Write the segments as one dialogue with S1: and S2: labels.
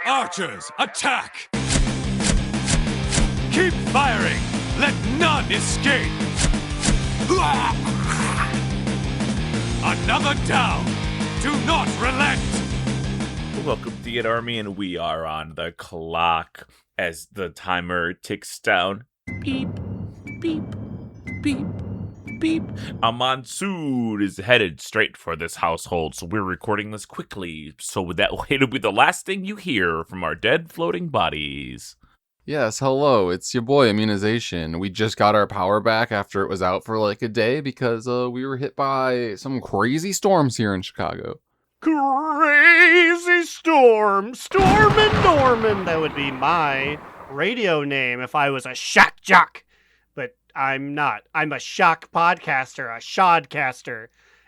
S1: Archers, attack! Keep firing! Let none escape! Another down! Do not relent!
S2: Welcome to Get Army, and we are on the clock as the timer ticks down. Beep, beep, beep, beep. A monsoon is headed straight for this household, so we're recording this quickly, so that way it'll be the last thing you hear from our dead floating bodies.
S3: Yes, hello, it's your boy Immunization. We just got our power back after it was out for like a day because we were hit by some crazy storms here in Chicago.
S4: Crazy Storm! Storm and Norman! That would be my radio name if I was a shock jock. But I'm not. I'm a shock podcaster, a shodcaster.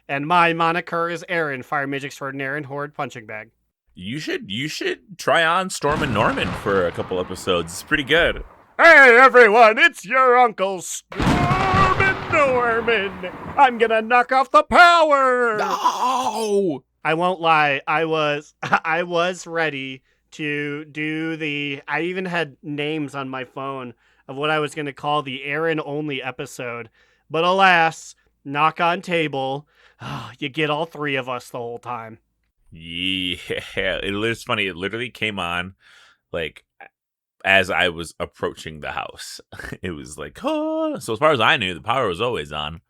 S4: And my moniker is Aaron, Fire Mage Extraordinaire and Horde Punching Bag.
S2: You should try on Storm and Norman for a couple episodes. It's pretty good.
S4: Hey everyone, it's your Uncle Storm and Norman! I'm gonna knock off the power!
S3: No!
S4: I won't lie, I was ready to do I even had names on my phone of what I was going to call the Aaron-only episode. But alas, knock on table, you get all three of us the whole time.
S2: Yeah, it's funny. It literally came on, like, as I was approaching the house. It was like, oh. So as far as I knew, the power was always on.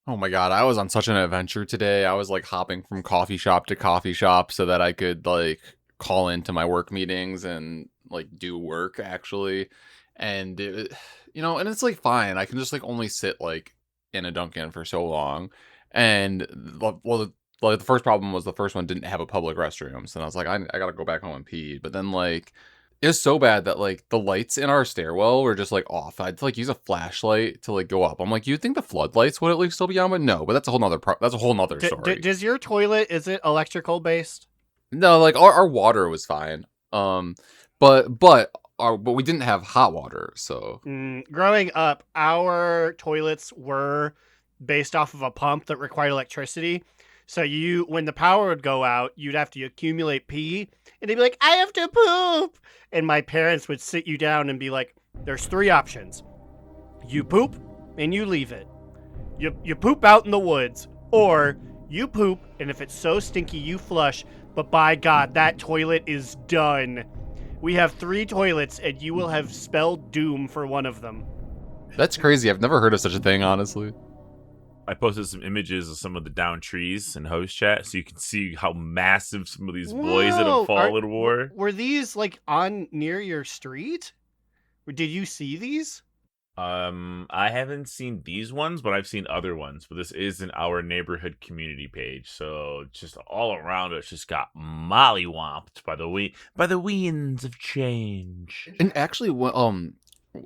S3: Oh my god, I was on such an adventure today. I was like hopping from coffee shop to coffee shop so that I could like call into my work meetings and like do work actually. And it, and it's like fine. I can just like only sit like in a Dunkin' for so long. And the first problem was the first one didn't have a public restroom. So I was like, I gotta go back home and pee. But then like it was so bad that like the lights in our stairwell were just like off. I had to like use a flashlight to like go up. I'm like, you'd think the floodlights would at least still be on, but no. But that's a whole nother story.
S4: Does your toilet, is it electrical based?
S3: No, like our water was fine. But we didn't have hot water. So
S4: Growing up, our toilets were based off of a pump that required electricity. So when the power would go out, you'd have to accumulate pee, and they'd be like, I have to poop. And my parents would sit you down and be like, there's three options. You poop, and you leave it. You poop out in the woods, or you poop, and if it's so stinky, you flush, but by God, that toilet is done. We have 3 toilets, and you will have spelled doom for one of them.
S3: That's crazy. I've never heard of such a thing, honestly.
S2: I posted some images of some of the down trees in host chat, so you can see how massive some of these boys that have fallen were.
S4: Were these like near your street? Did you see these?
S2: I haven't seen these ones, but I've seen other ones. But this is in our neighborhood community page, so just all around us just got mollywomped by the winds of change.
S3: And actually,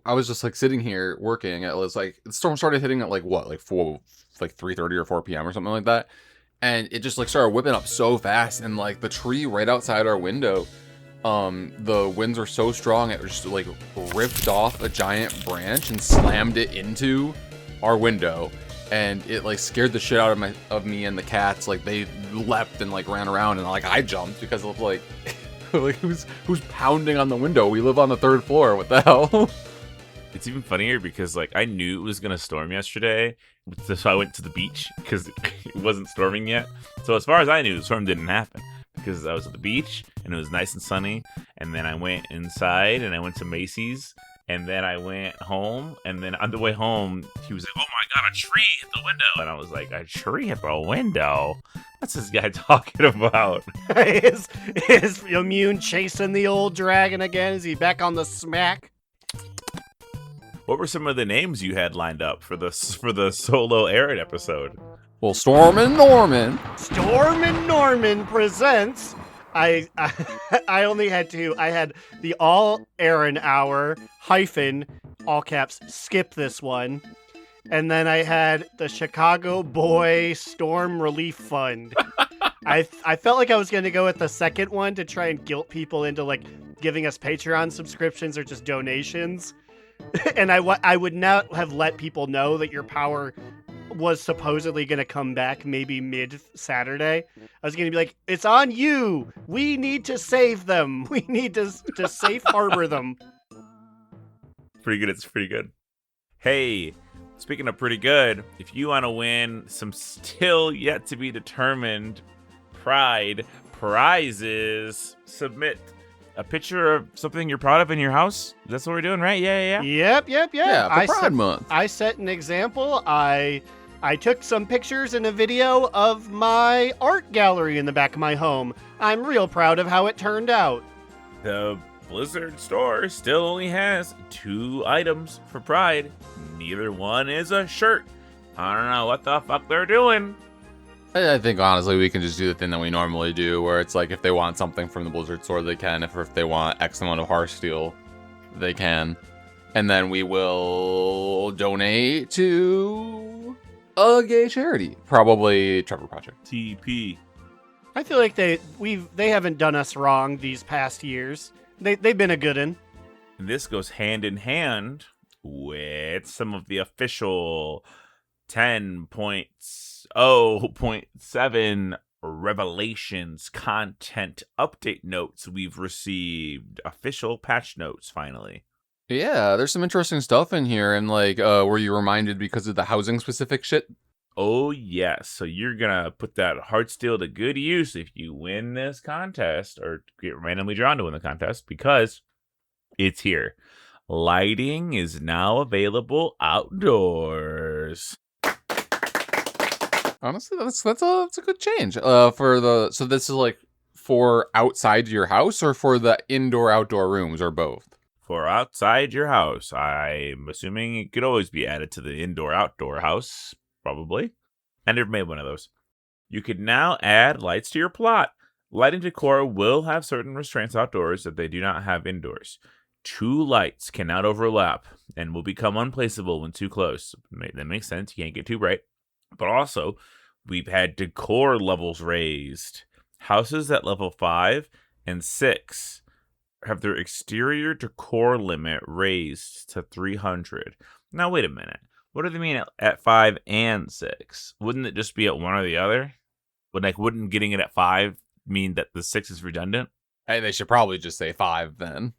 S3: I was just like sitting here working. It was like the storm started hitting at like 3:30 or 4 p.m. or something like that, and it just like started whipping up so fast. And like the tree right outside our window, the winds were so strong it just like ripped off a giant branch and slammed it into our window, and it like scared the shit out of me and the cats. Like they leapt and like ran around, and like I jumped because of like like who's pounding on the window. We live on the 3rd floor. What the hell?
S2: It's even funnier because, like, I knew it was going to storm yesterday, so I went to the beach because it wasn't storming yet. So as far as I knew, the storm didn't happen because I was at the beach, and it was nice and sunny, and then I went inside, and I went to Macy's, and then I went home, and then on the way home, he was like, oh my god, a tree hit the window, and I was like, a tree hit the window? What's this guy talking about?
S4: Is Immune chasing the old dragon again? Is he back on the smack?
S2: What were some of the names you had lined up for the solo Aaron episode?
S3: Well, Storm and Norman.
S4: Storm and Norman presents. I only had 2. I had the all Aaron hour - all caps skip this one, and then I had the Chicago Boy Storm Relief Fund. I felt like I was going to go with the second one to try and guilt people into like giving us Patreon subscriptions or just donations. And I would not have let people know that your power was supposedly going to come back maybe mid-Saturday, I was going to be like, it's on you. We need to save them. We need to safe harbor them.
S2: Pretty good. It's pretty good. Hey, speaking of pretty good, if you want to win some still yet to be determined Pride prizes, submit a picture of something you're proud of in your house. That's what we're doing, right? Yeah.
S4: Yep.
S3: Yeah, for Pride Month.
S4: I set an example. I took some pictures and a video of my art gallery in the back of my home. I'm real proud of how it turned out.
S2: The Blizzard store still only has 2 items for Pride. Neither one is a shirt. I don't know what the fuck they're doing.
S3: I think, honestly, we can just do the thing that we normally do, where it's like if they want something from the Blizzard store, they can. If they want X amount of Hearthsteel, they can. And then we will donate to a gay charity. Probably Trevor Project.
S2: TP.
S4: I feel like they haven't done us wrong these past years. They've been a good one.
S2: And this goes hand in hand with some of the official 10.0.7 Revelations content update notes we've received. Official patch notes, finally.
S3: Yeah, there's some interesting stuff in here. And, like, were you reminded because of the housing-specific shit?
S2: Oh, yes. So you're going to put that Hearthsteel to good use if you win this contest or get randomly drawn to win the contest, because it's here. Lighting is now available outdoors.
S3: Honestly, that's a good change. So this is like for outside your house or for the indoor-outdoor rooms or both?
S2: For outside your house. I'm assuming it could always be added to the indoor-outdoor house, probably. I never made one of those. You could now add lights to your plot. Lighting decor will have certain restraints outdoors that they do not have indoors. 2 lights cannot overlap and will become unplaceable when too close. That makes sense. You can't get too bright. But also, we've had decor levels raised. Houses at level 5 and 6 have their exterior decor limit raised to 300. Now, wait a minute. What do they mean at 5 and 6? Wouldn't it just be at one or the other? Wouldn't getting it at 5 mean that the 6 is redundant?
S3: Hey, they should probably just say 5 then.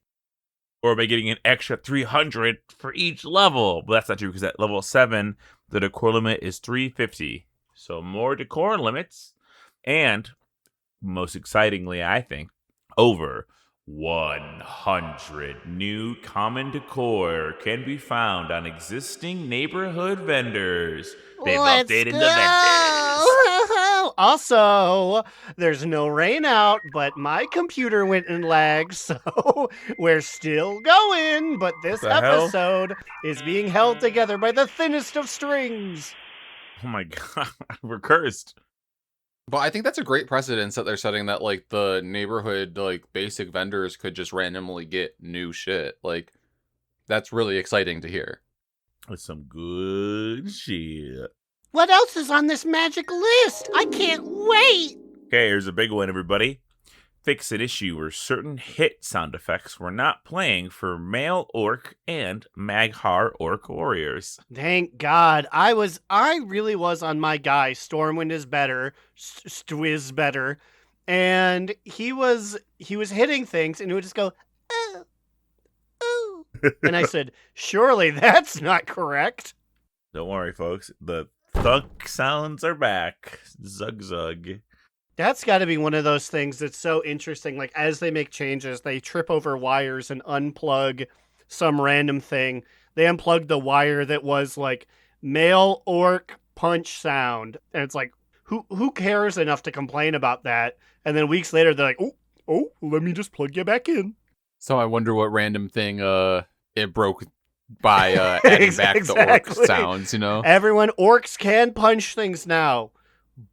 S2: Or by getting an extra 300 for each level. But that's not true, because at level 7, the decor limit is 350. So more decor limits. And, most excitingly, I think, over 100 new common decor can be found on existing neighborhood vendors. They've updated the vendors.
S4: Also, there's no rain out, but my computer went and lagged, so we're still going. But this episode is being held together by the thinnest of strings.
S2: Oh my god, we're cursed.
S3: But I think that's a great precedence that they're setting, that like the neighborhood like basic vendors could just randomly get new shit. Like, that's really exciting to hear.
S2: With some good shit.
S4: What else is on this magic list? I can't wait!
S2: Okay, here's a big one, everybody. Fix an issue where certain hit sound effects were not playing for male orc and Maghar orc warriors.
S4: Thank God. I really was on my guy. Stormwind is better. Stwiz better. And he was hitting things and it would just go, oh, oh. And I said, surely that's not correct.
S2: Don't worry, folks. The thunk sounds are back. Zug zug.
S4: That's got to be one of those things that's so interesting. Like, as they make changes, they trip over wires and unplug some random thing. They unplugged the wire that was like male orc punch sound. And it's like, who cares enough to complain about that? And then weeks later, they're like, oh, let me just plug you back in.
S3: So I wonder what random thing it broke by adding back the orc sounds, you know?
S4: Everyone, orcs can punch things now,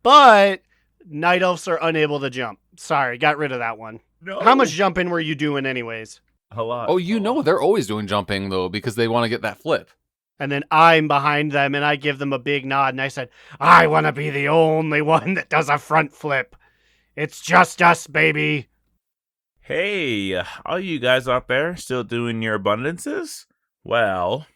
S4: but night elves are unable to jump. Sorry, got rid of that one.
S2: No.
S4: How much jumping were you doing anyways?
S2: A lot.
S3: Oh, you know they're always doing jumping, though, because they want to get that flip.
S4: And then I'm behind them, and I give them a big nod, and I said, I want to be the only one that does a front flip. It's just us, baby.
S2: Hey, all you guys out there still doing your abundances? Well,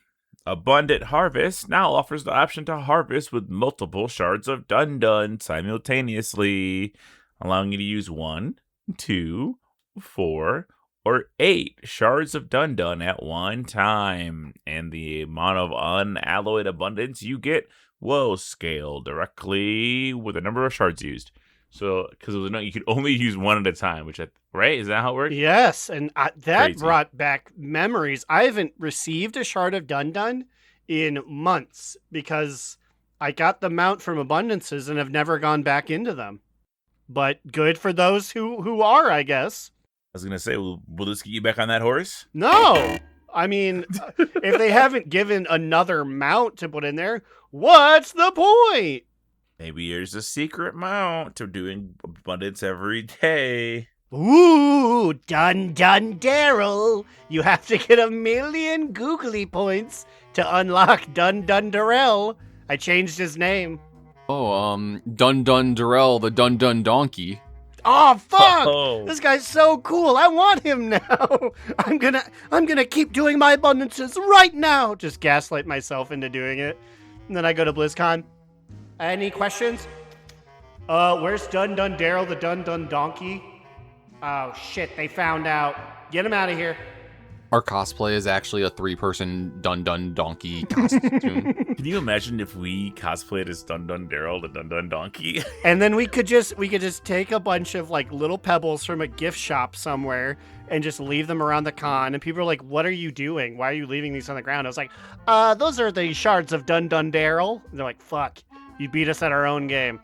S2: Abundant Harvest now offers the option to harvest with multiple shards of Dundun simultaneously, allowing you to use 1, 2, 4, or 8 shards of Dundun at one time. And the amount of unalloyed abundance you get will scale directly with the number of shards used. So, because you could only use one at a time, right? Is that how it works?
S4: Yes, and that
S2: Crazy.
S4: brought back memories. I haven't received a shard of Dundun in months because I got the mount from Abundances and have never gone back into them. But good for those who are, I guess.
S2: I was going to say, will this get you back on that horse?
S4: No! I mean, if they haven't given another mount to put in there, what's the point?
S2: Maybe there's a secret mount to doing abundance every day.
S4: Ooh, Dundun Derrel. You have to get 1,000,000 googly points to unlock Dundun Derrel. I changed his name.
S3: Oh, Dundun Derrel, the Dundun donkey.
S4: Oh, fuck!
S2: Oh.
S4: This guy's so cool. I want him now. I'm gonna keep doing my abundances right now. Just gaslight myself into doing it. And then I go to BlizzCon. Any questions? Where's Dundun Derrel, the Dundun donkey? Oh, shit, they found out. Get him out of here.
S3: Our cosplay is actually a 3-person Dundun donkey costume.
S2: Can you imagine if we cosplayed as Dundun Derrel, the Dundun Donkey?
S4: And then we could just take a bunch of like little pebbles from a gift shop somewhere and just leave them around the con. And people are like, "What are you doing? Why are you leaving these on the ground?" I was like, those are the shards of Dundun Derrel." And they're like, "Fuck, you beat us at our own game."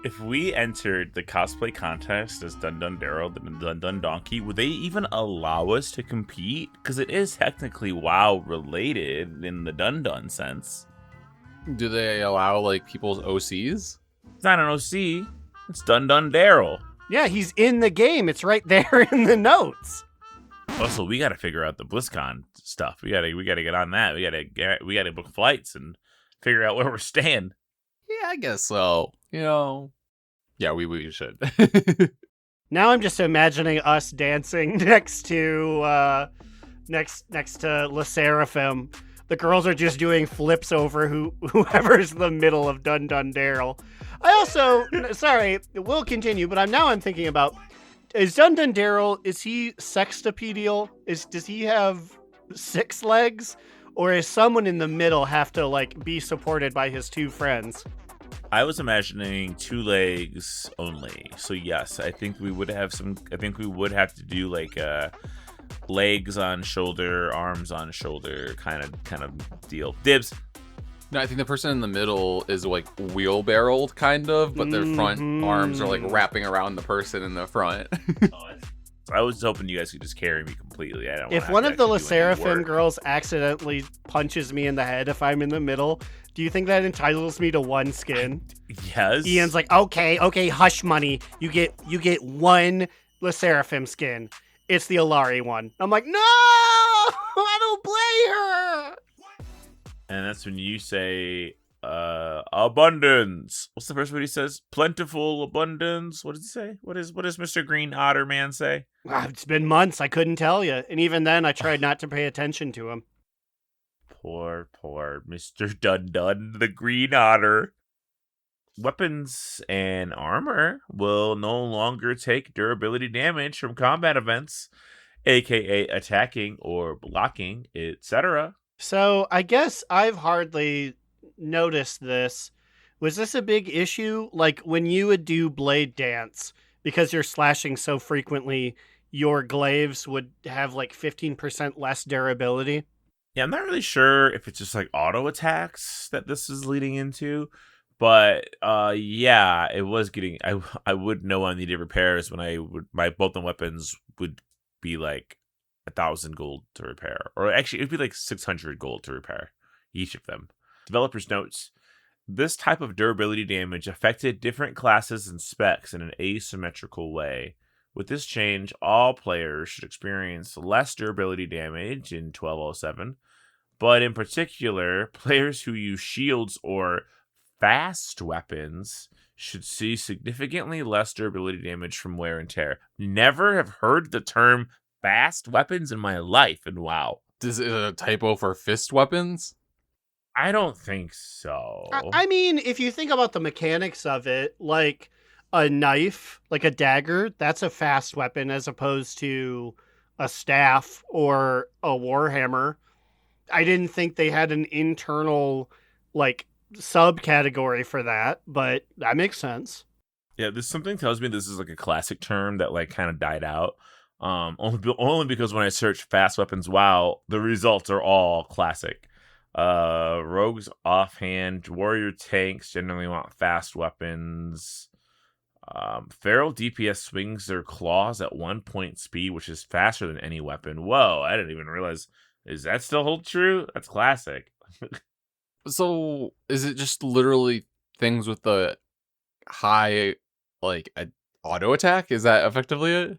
S2: If we entered the cosplay contest as Dundun Derrel, the Dundun Donkey, would they even allow us to compete? Because it is technically WoW related in the Dundun sense.
S3: Do they allow like people's OCs?
S2: It's not an OC. It's Dundun Derrel.
S4: Yeah, he's in the game. It's right there in the notes.
S2: Also, we got to figure out the BlizzCon stuff. We gotta get on that. We gotta book flights and figure out where we're staying.
S3: Yeah, I guess so. Yeah, we should.
S4: Now I'm just imagining us dancing next to La Seraphim. The girls are just doing flips over whoever's in the middle of Dundun Derrel. I also, sorry, we'll continue, but I'm thinking about, is Dundun Derrel, is he sextopedial? Does he have 6 legs? Or is someone in the middle have to like be supported by his 2 friends?
S2: I was imagining 2 legs only. So yes, I think we would have to do like legs on shoulder, arms on shoulder kind of deal. Dibs.
S3: No, I think the person in the middle is like wheelbarrowed kind of, but their front arms are like wrapping around the person in the front.
S2: I was hoping you guys could just carry me completely. I don't.
S4: If one of the La Seraphim girls accidentally punches me in the head if I'm in the middle, do you think that entitles me to 1 skin?
S2: Yes.
S4: Ian's like, okay, hush money. You get 1 La Seraphim skin. It's the Alari one. I'm like, no, I don't play her.
S2: And that's when you say, abundance. What's the first word he says? Plentiful abundance. What does he say? What does Mr. Green Otter Man say?
S4: It's been months. I couldn't tell you. And even then, I tried not to pay attention to him.
S2: Poor Mr. Dundun, the Green Otter. Weapons and armor will no longer take durability damage from combat events, aka attacking or blocking, etc.
S4: So I guess I've hardly noticed this. Was this a big issue? Like when you would do blade dance, because you're slashing so frequently, your glaives would have like 15% less durability?
S2: Yeah, I'm not really sure if it's just like auto attacks that this is leading into, but yeah, it was getting. I would know I needed repairs when my both the weapons would be like 1,000 gold to repair, or actually it'd be like 600 gold to repair each of them. Developers notes: this type of durability damage affected different classes and specs in an asymmetrical way. With this change, all players should experience less durability damage in 1207, but in particular, players who use shields or fast weapons should see significantly less durability damage from wear and tear. Never have heard the term fast weapons in my life, and wow.
S3: Is it a typo for fist weapons?
S2: I don't think so.
S4: I mean, if you think about the mechanics of it, like a knife, like a dagger, that's a fast weapon as opposed to a staff or a warhammer. I didn't think they had an internal, like, subcategory for that, but that makes sense.
S2: Yeah, this something tells me this is like a classic term that like kind of died out. Only because when I search fast weapons, WoW, the results are all classic. Rogues offhand, warrior tanks generally want fast weapons. Feral DPS swings their claws at 1 point speed, which is faster than any weapon. Whoa, I didn't even realize. Is that still hold true? That's classic.
S3: So is it just literally things with the high, like, auto attack? Is that effectively it?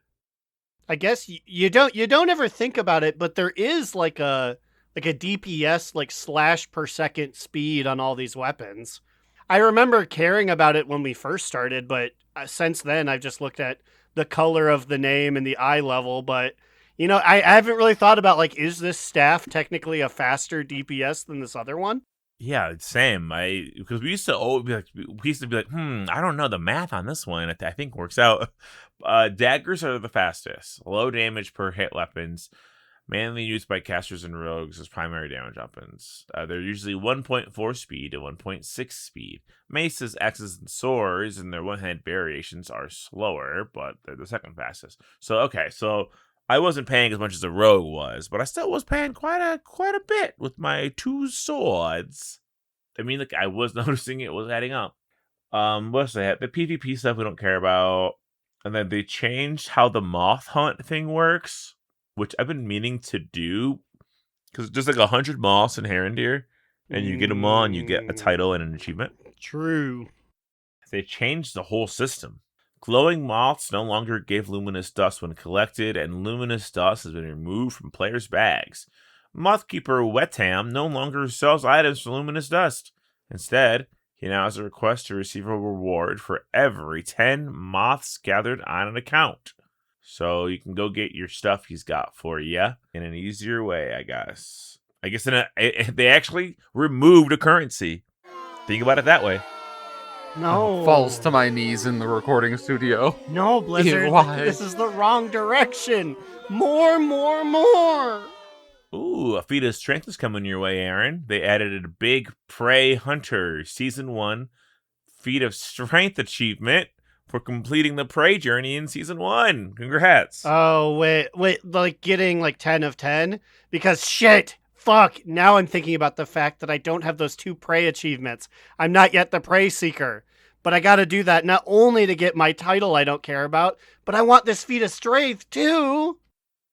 S4: I guess you don't ever think about it, but there is like a DPS like slash per second speed on all these weapons. I remember caring about it when we first started, but since then I've just looked at the color of the name and the eye level. But I haven't really thought about like, is this staff technically a faster DPS than this other one?
S2: Yeah, same. Because we used to always be like, I don't know the math on this one. I think works out. Daggers are the fastest. Low damage per hit weapons, mainly used by casters and rogues as primary damage weapons. They're usually 1.4 speed and 1.6 speed. Maces, axes, and swords and their one-hand variations are slower, but they're the second fastest. So I wasn't paying as much as a rogue was, but I still was paying quite a bit with my 2 swords. I mean, like, I was noticing it was adding up. What else they had? The PvP stuff we don't care about. And then they changed how the moth hunt thing works, which I've been meaning to do. Because just like 100 moths in Herondir, and you get them all and you get a title and an achievement.
S4: True.
S2: They changed the whole system. Glowing moths no longer give luminous dust when collected, and luminous dust has been removed from players' bags. Mothkeeper Wetam no longer sells items for luminous dust. Instead, he now has a request to receive a reward for every 10 moths gathered on an account. So you can go get your stuff he's got for you in an easier way, I guess. They actually removed a currency. Think about it that way.
S4: No.
S3: Falls to my knees in the recording studio.
S4: No, Blizzard.
S3: Why?
S4: This is the wrong direction. More.
S2: Ooh, a feat of strength is coming your way, Aaron. They added a big Prey Hunter Season 1 feat of strength achievement for completing the Prey journey in Season 1. Congrats.
S4: Oh, wait, like getting like 10 of 10? Because fuck, now I'm thinking about the fact that I don't have those 2 Prey achievements. I'm not yet the Prey Seeker. But I gotta do that not only to get my title I don't care about, but I want this feat of strength too.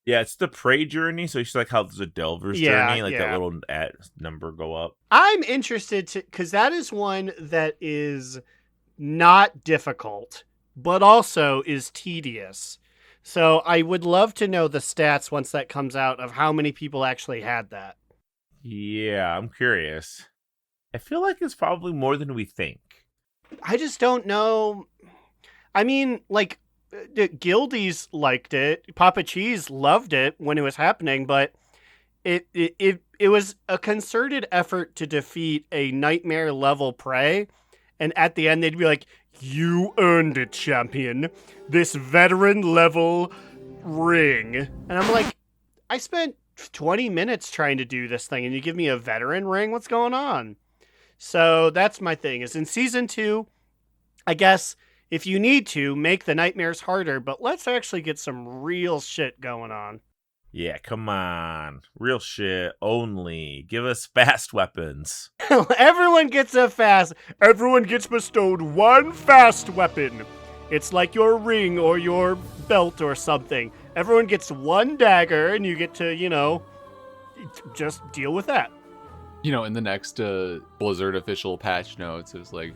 S2: Yeah, it's the Prey journey, so it's like how there's a Delver's journey, like that little number go up.
S4: I'm interested to, because that is one that is not difficult, but also is tedious. So I would love to know the stats once that comes out of how many people actually had that.
S2: Yeah, I'm curious. I feel like it's probably more than we think.
S4: I just don't know. I mean, like, the Guildies liked it. Papa Cheese loved it when it was happening, but it was a concerted effort to defeat a nightmare level Prey. And at the end, they'd be like, "You earned it, champion. This veteran level ring." And I'm like, I spent 20 minutes trying to do this thing, and you give me a veteran ring? What's going on? So that's my thing, is in Season 2, I guess, if you need to, make the nightmares harder, but let's actually get some real shit going on.
S2: Yeah, come on. Real shit only. Give us fast weapons.
S4: Everyone gets bestowed one fast weapon. It's like your ring or your belt or something. Everyone gets one dagger, and you get to, just deal with that.
S3: In the next Blizzard official patch notes, it was like,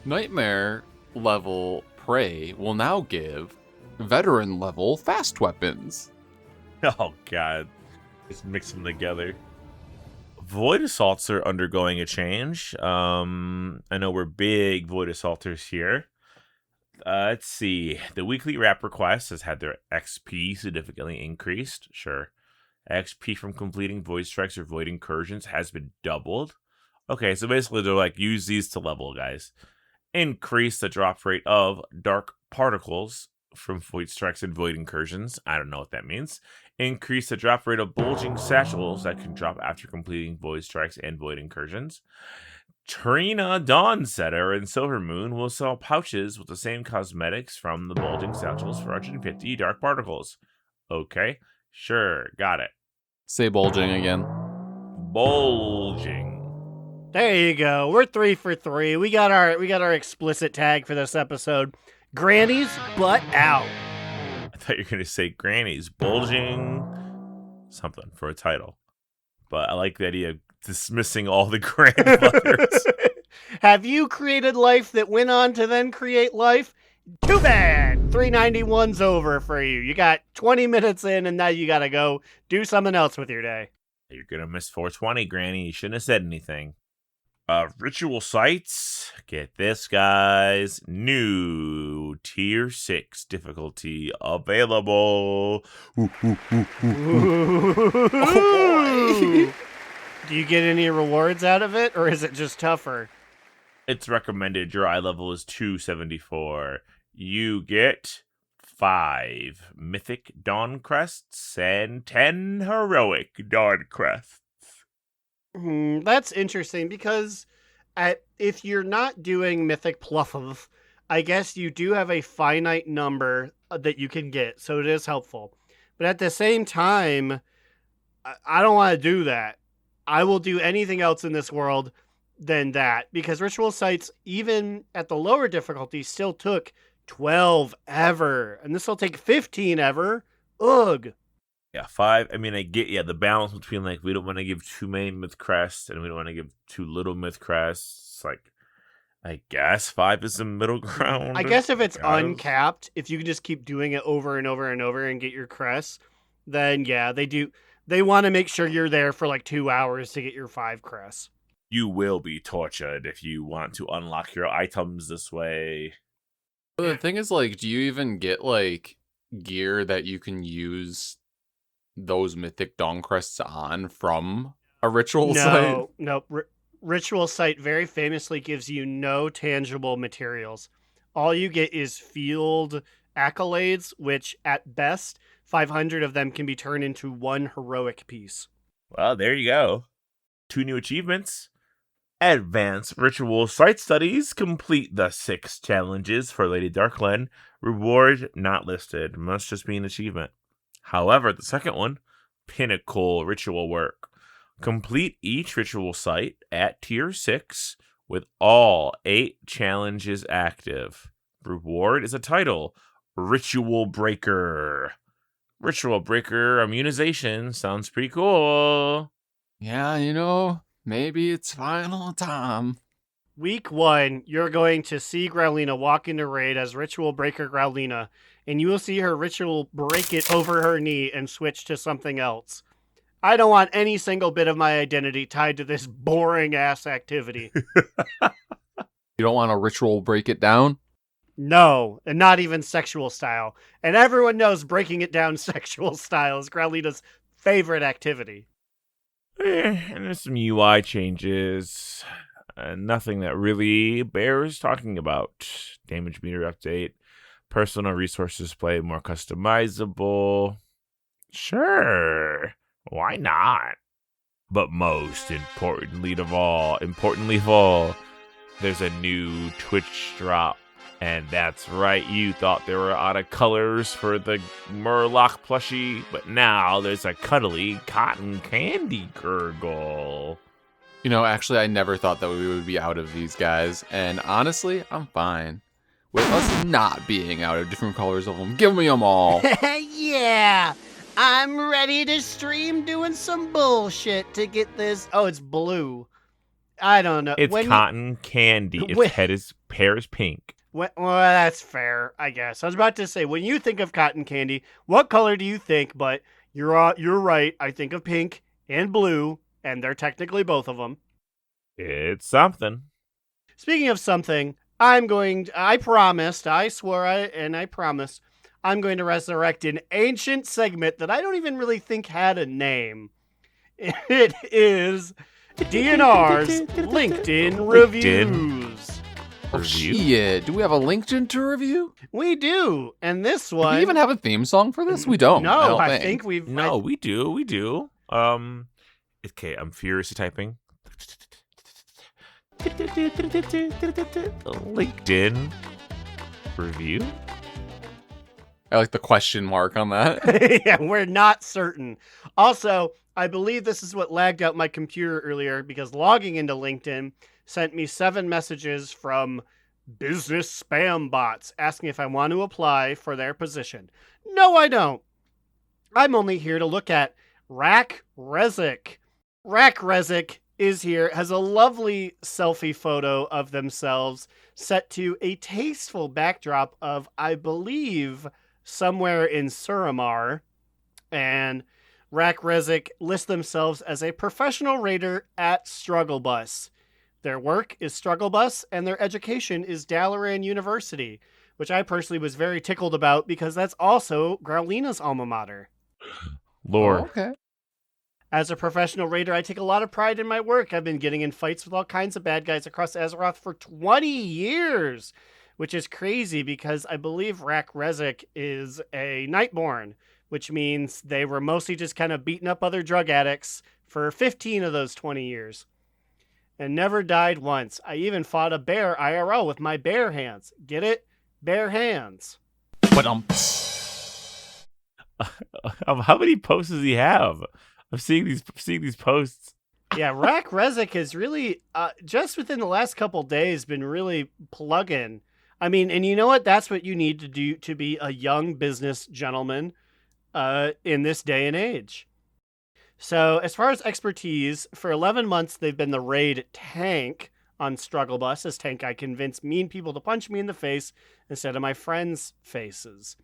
S3: Nightmare level Prey will now give veteran level fast weapons.
S2: Oh, God. Just mix them together. Void Assaults are undergoing a change. I know we're big Void Assaulters here. Let's see. The weekly wrap request has had their XP significantly increased. Sure. XP from completing void strikes or void incursions has been doubled. Okay, so basically they're like, use these to level, guys. Increase the drop rate of dark particles from void strikes and void incursions. I don't know what that means. Increase the drop rate of bulging satchels that can drop after completing void strikes and void incursions. Trina Dawnsetter and Silver Moon will sell pouches with the same cosmetics from the bulging satchels for 150 dark particles. Okay, sure, got it.
S3: Say bulging again.
S2: Bulging.
S4: There you go. We're 3 for 3. We got our explicit tag for this episode. Granny's butt out.
S2: I thought you were going to say Granny's bulging something for a title. But I like the idea of dismissing all the grandmothers.
S4: Have you created life that went on to then create life? Too bad. 391's over for you. You got 20 minutes in and now you got to go do something else with your day.
S2: You're going to miss 420, Granny. You shouldn't have said anything. Ritual sites. Get this, guys. New tier 6 difficulty available.
S4: Ooh. Do you get any rewards out of it, or is it just tougher?
S2: It's recommended your eye level is 274. You get 5 mythic dawn crests and 10 heroic dawn crests.
S4: That's interesting because if you're not doing mythic pluff, I guess you do have a finite number that you can get, so it is helpful. But at the same time, I don't want to do that. I will do anything else in this world than that, because ritual sites, even at the lower difficulty, still took 12 ever, and this will take 15 ever. Ugh.
S2: Yeah, 5. I mean, I get, the balance between, like, we don't want to give too many myth crests and we don't want to give too little myth crests. Like, I guess 5 is the middle ground.
S4: I guess if it's uncapped, if you can just keep doing it over and over and over and get your crests, then yeah, they do. They want to make sure you're there for like 2 hours to get your 5 crests.
S2: You will be tortured if you want to unlock your items this way.
S3: But the thing is, like, do you even get, like, gear that you can use those mythic dawn crests on from a ritual site?
S4: No. Ritual site very famously gives you no tangible materials. All you get is field accolades, which at best, 500 of them can be turned into 1 heroic piece.
S2: Well, there you go. 2 new achievements. Advanced ritual site studies. Complete the 6 challenges for Lady Darkland. Reward not listed. Must just be an achievement. However, the second one, pinnacle ritual work. Complete each ritual site at tier 6 with all 8 challenges active. Reward is a title, Ritual Breaker. Ritual Breaker Immunization sounds pretty cool.
S3: Yeah, maybe it's final time.
S4: Week 1, you're going to see Growlina walk into raid as Ritual Breaker Growlina, and you will see her ritual break it over her knee and switch to something else. I don't want any single bit of my identity tied to this boring-ass activity.
S3: You don't want a ritual break it down?
S4: No, and not even sexual style. And everyone knows breaking it down sexual style is Growlina's favorite activity.
S2: And there's some UI changes. Nothing that really bears talking about. Damage meter update. Personal resource display more customizable. Sure, why not? But most importantly of all, there's a new Twitch drop. And that's right, you thought they were out of colors for the Murloc plushie, but now there's a cuddly cotton candy gurgle.
S3: Actually, I never thought that we would be out of these guys, and honestly, I'm fine with us not being out of different colors of them. Give me them all.
S4: Yeah, I'm ready to stream doing some bullshit to get this. Oh, it's blue. I don't know.
S2: It's cotton candy. Its hair is pink.
S4: Well, that's fair, I guess. I was about to say, when you think of cotton candy, what color do you think? But you're right. I think of pink and blue, and they're technically both of them.
S2: It's something.
S4: Speaking of something, I promised, I swore, I promised, I'm going to resurrect an ancient segment that I don't even really think had a name. It is DNR's LinkedIn Reviews.
S3: Oh, shit. Do we have a LinkedIn to review?
S4: We do. And this
S3: Do
S4: one...
S3: we even have a theme song for this? We don't.
S4: No,
S3: I
S4: I
S3: don't
S4: think we've...
S2: No, we do. We do. Okay, I'm furiously typing. LinkedIn review?
S3: I like the question mark on that.
S4: Yeah, we're not certain. Also, I believe this is what lagged out my computer earlier because logging into LinkedIn sent me 7 messages from business spam bots asking if I want to apply for their position. No, I don't. I'm only here to look at Rack Rezik. Rack Rezik is here, has a lovely selfie photo of themselves set to a tasteful backdrop of, I believe, somewhere in Suramar. And Rack Rezik lists themselves as a professional raider at Struggle Bus. Their work is Struggle Bus, and their education is Dalaran University, which I personally was very tickled about because that's also Growlina's alma mater.
S2: Lore.
S3: Oh, okay.
S4: As a professional raider, I take a lot of pride in my work. I've been getting in fights with all kinds of bad guys across Azeroth for 20 years, which is crazy because I believe Rack Rezik is a Nightborn, which means they were mostly just kind of beating up other drug addicts for 15 of those 20 years. And never died once. I even fought a bear IRL with my bare hands. Get it? Bare hands.
S3: But
S2: How many posts does he have? I'm seeing these posts.
S4: Yeah, Rack Rezik has really, just within the last couple days, been really plugging. I mean, and you know what? That's what you need to do to be a young business gentleman in this day and age. So as far as expertise, for 11 months, they've been the raid tank on Struggle Bus. As tank, I convince mean people to punch me in the face instead of my friends' faces.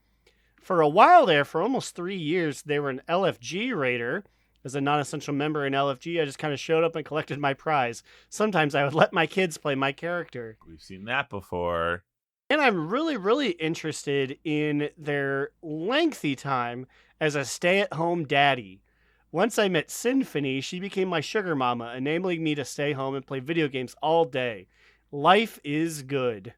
S4: For a while there, for almost 3 years, they were an LFG raider. As a non-essential member in LFG, I just kind of showed up and collected my prize. Sometimes I would let my kids play my character.
S2: We've seen that before.
S4: And I'm really, really interested in their lengthy time as a stay-at-home daddy. Once I met Symphony, she became my sugar mama, enabling me to stay home and play video games all day. Life is good.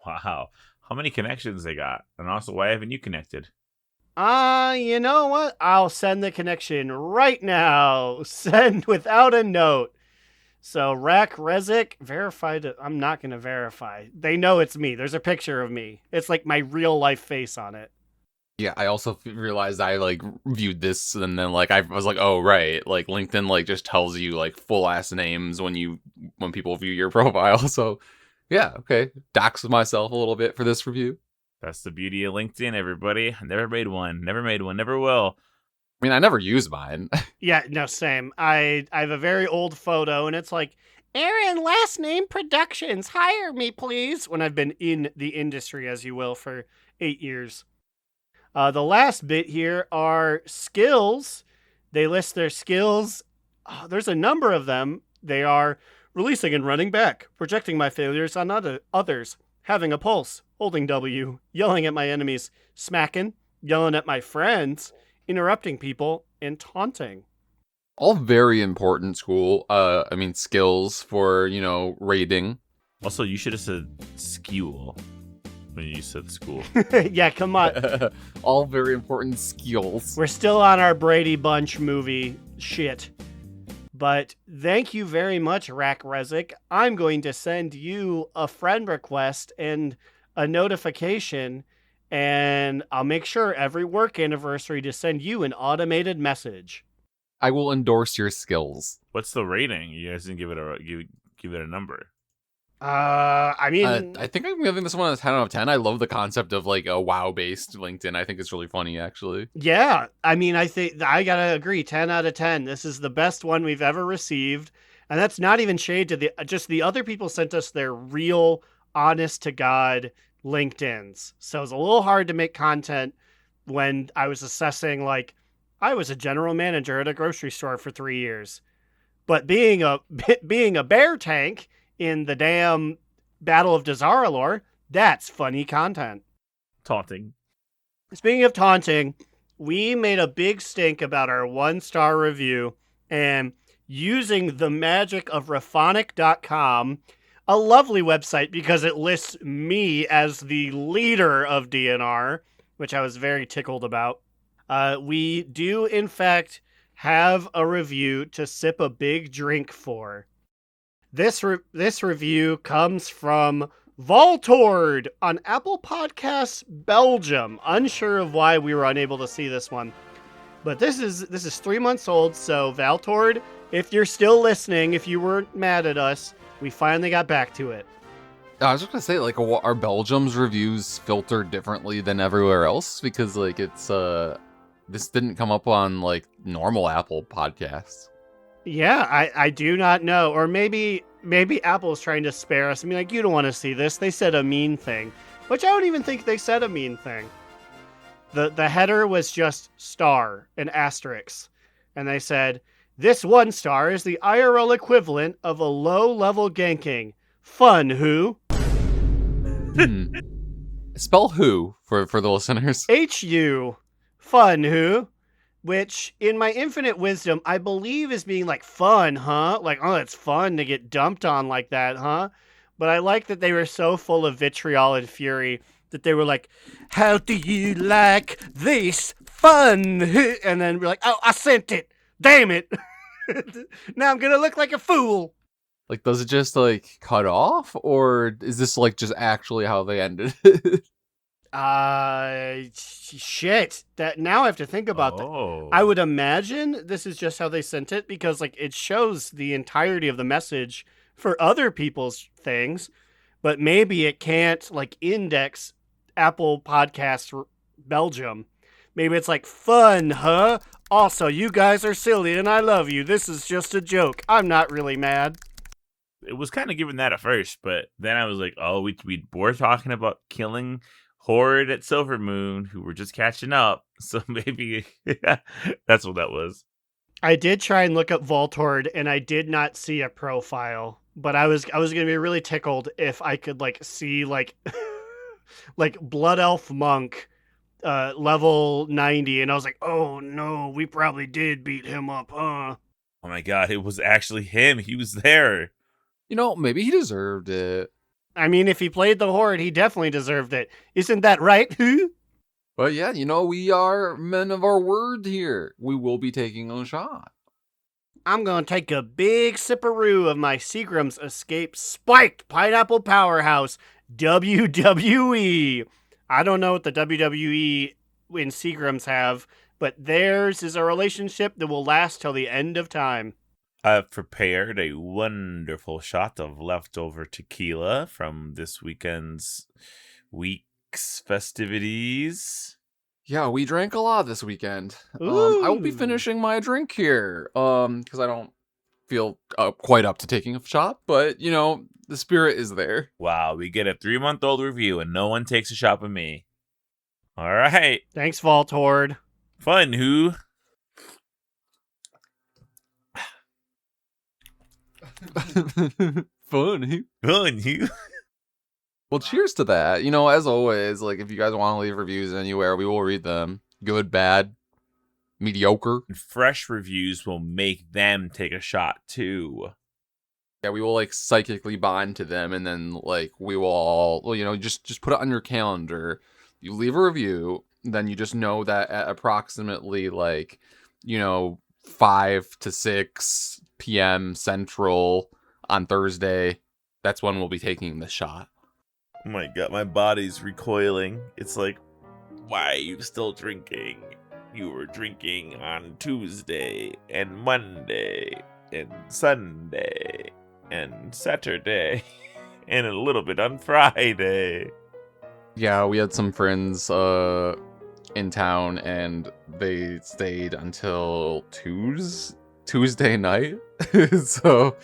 S2: Wow. How many connections they got? And also, why haven't you connected?
S4: You know what? I'll send the connection right now. Send without a note. So, Rack Rezik, verified. I'm not going to verify. They know it's me. There's a picture of me. It's like my real life face on it.
S3: yeah, I also realized I like viewed this and then like I was like, oh right, like LinkedIn like just tells you like full ass names when people view your profile. So yeah, okay, dox myself a little bit for this review.
S2: That's the beauty of LinkedIn, everybody. Never made one, never will.
S3: I mean, I never use mine.
S4: Yeah, no, same. I have a very old photo, and it's like, Aaron, last name Productions, hire me, please, when I've been in the industry, as you will, for 8 years. The last bit here are skills. They list their skills. Oh, there's a number of them. They are releasing and running back, projecting my failures on others, having a pulse, holding W, yelling at my enemies, smacking, yelling at my friends, interrupting people, and taunting.
S3: All very important skills for, raiding.
S2: Also, you should have said school when you said school.
S4: Yeah, come on.
S3: All very important skills.
S4: We're still on our Brady Bunch movie shit. But thank you very much, Rack Rezik. I'm going to send you a friend request and a notification, and I'll make sure every work anniversary to send you an automated message.
S3: I will endorse your skills.
S2: What's the rating? You guys didn't give it a number.
S4: I mean,
S3: I think I'm giving this one a 10 out of 10. I love the concept of like a WoW-based LinkedIn. I think it's really funny, actually.
S4: yeah, I mean, I think I gotta agree, 10 out of 10. This is the best one we've ever received, and that's not even shade to the other people sent us their real, honest to God LinkedIns. So it was a little hard to make content when I was assessing, like, I was a general manager at a grocery store for 3 years, but being a bear tank in the damn Battle of Dazaralor, that's funny content.
S2: Taunting.
S4: Speaking of taunting, we made a big stink about our 1-star review, and using the magic of Raphonic.com, a lovely website because it lists me as the leader of DNR, which I was very tickled about. We do, in fact, have a review to sip a big drink for. This review comes from Voltord on Apple Podcasts Belgium. Unsure of why we were unable to see this one. But this is 3 months old, so Voltord, if you're still listening, if you weren't mad at us, we finally got back to it.
S3: I was just gonna say, like, are Belgium's reviews filtered differently than everywhere else? Because, like, it's this didn't come up on like normal Apple podcasts.
S4: Yeah, I do not know. Or maybe Apple's trying to spare us. I mean, like, you don't want to see this. They said a mean thing, which I don't even think they said a mean thing. The header was just star and asterisk, and they said, "This 1 star is the IRL equivalent of a low-level ganking. Fun, who?"
S3: Spell who for the listeners.
S4: HU. Fun, who? Which, in my infinite wisdom, I believe is being like, fun, huh? Like, oh, it's fun to get dumped on like that, huh? But I like that they were so full of vitriol and fury that they were like, "How do you like this? Fun!" And then we're like, "Oh, I sent it. Damn it. Now I'm going to look like a fool."
S3: Like, does it just like cut off, or is this like just actually how they ended it?
S4: Shit. That now I have to think about that. I would imagine this is just how they sent it because, like, it shows the entirety of the message for other people's things, but maybe it can't, like, index Apple Podcasts Belgium. Maybe it's like, "Fun, huh? Also, you guys are silly and I love you. This is just a joke. I'm not really mad."
S2: It was kind of given that at first, but then I was like, oh, we were talking about killing Horde at Silver Moon, who were just catching up. So maybe that's what that was.
S4: I did try and look up Voltord, and I did not see a profile. But I was gonna be really tickled if I could like see like like Blood Elf Monk level 90, and I was like, "Oh no, we probably did beat him up, huh?"
S2: Oh my god, it was actually him. He was there.
S3: You know, maybe he deserved it.
S4: I mean, if he played the Horde, he definitely deserved it. Isn't that right?
S3: But yeah, you know, we are men of our word here. We will be taking a shot.
S4: I'm going to take a big sipperoo of my Seagram's Escape Spiked Pineapple Powerhouse WWE. I don't know what the WWE in Seagram's have, but theirs is a relationship that will last till the end of time.
S2: I've prepared a wonderful shot of leftover tequila from this week's festivities.
S3: Yeah, we drank a lot this weekend. I will be finishing my drink here, because I don't feel quite up to taking a shot, but, you know, the spirit is there.
S2: Wow, we get a 3-month-old review and no one takes a shot with me. All right.
S4: Thanks, Voltord.
S2: Fun, who?
S3: Fun,
S2: who?
S3: Well, cheers to that. You know, as always, like, if you guys want to leave reviews anywhere, we will read them. Good, bad, mediocre.
S2: Fresh reviews will make them take a shot, too.
S3: Yeah, we will, like, psychically bond to them, and then, like, we will all, well, you know, just put it on your calendar. You leave a review, then you just know that at approximately, like, you know, 5 to 6 p.m. Central on Thursday, that's when we'll be taking the shot.
S2: Oh my god, my body's recoiling. It's like, why are you still drinking? You were drinking on Tuesday and Monday and Sunday and Saturday and a little bit on Friday.
S3: Yeah, we had some friends in town, and they stayed until Tuesday night. So,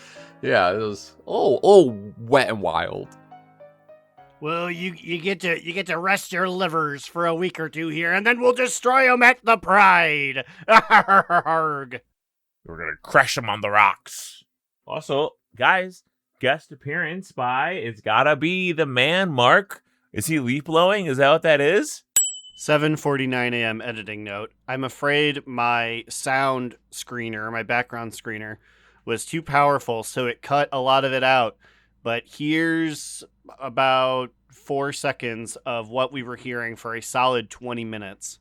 S3: yeah, it was all wet and wild.
S4: Well, you get to rest your livers for a week or two here, and then we'll destroy them at the Pride. Arrgh.
S2: We're gonna crush them on the rocks. Also, guys, guest appearance by, it's gotta be the man, Mark. Is he leaf blowing? Is that what that is?
S4: 7:49 a.m. editing note. I'm afraid my sound screener, my background screener, was too powerful, so it cut a lot of it out. But here's about 4 seconds of what we were hearing for a solid 20 minutes.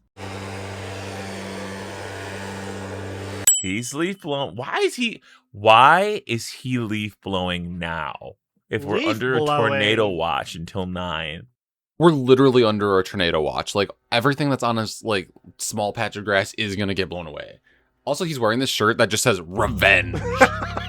S2: He's leaf blowing. Why is he leaf blowing now? If we're
S4: Leaf
S2: under
S4: blowing.
S2: a tornado watch until 9.
S3: We're literally under a tornado watch. Like, everything that's on a like small patch of grass is gonna get blown away. Also, he's wearing this shirt that just says "Revenge"